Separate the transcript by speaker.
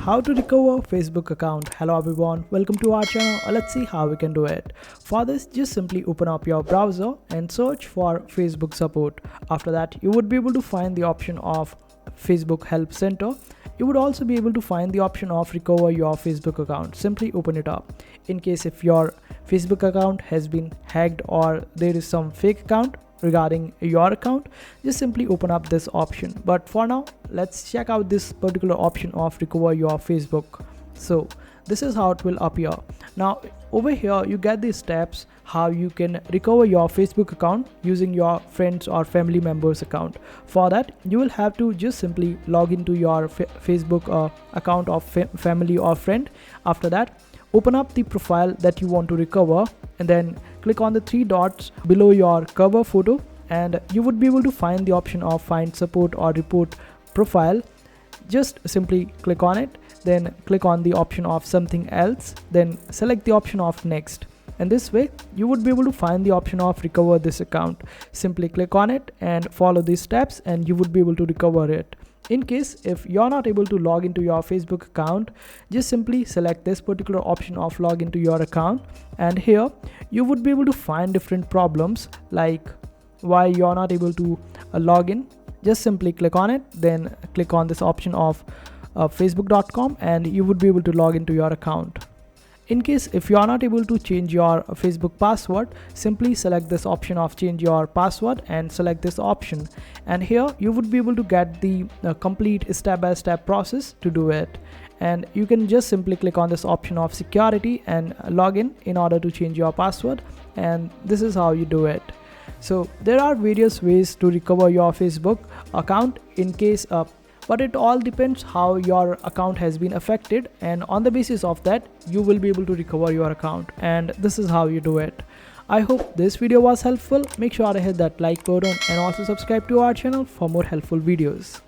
Speaker 1: How to recover Facebook account. Hello everyone, welcome to our channel. Let's see how we can do it. For this, just simply open up your browser and search for Facebook support. After that, you would be able to find the option of Facebook Help Center. You would also be able to find the option of recover your Facebook account. Simply open it up. In case if your Facebook account has been hacked or there is some fake account regarding your account, just simply open up this option. But for now, let's check out this particular option of recover your Facebook. So this is how it will appear. Now over here you get these steps how you can recover your Facebook account using your friends or family members account. For that, you will have to just simply log into your Facebook account of family or friend. After that, open up the profile that you want to recover and then click on the three dots below your cover photo, and you would be able to find the option of find support or report profile. Just simply click on it, then click on the option of something else, then select the option of next, and this way you would be able to find the option of recover this account. Simply click on it and follow these steps and you would be able to recover it. In case if you're not able to log into your Facebook account, just simply select this particular option of log into your account, and here you would be able to find different problems like why you're not able to log in. Just simply click on it, then click on this option of facebook.com and you would be able to log into your account. In case if you are not able to change your Facebook password, simply select this option of change your password and select this option, and here you would be able to get the complete step-by-step process to do it. And you can just simply click on this option of security and log in order to change your password, and this is how you do it. So there are various ways to recover your Facebook account in case but it all depends how your account has been affected, and on the basis of that you will be able to recover your account, and this is how you do it. I hope this video was helpful. Make sure to hit that like button and also subscribe to our channel for more helpful videos.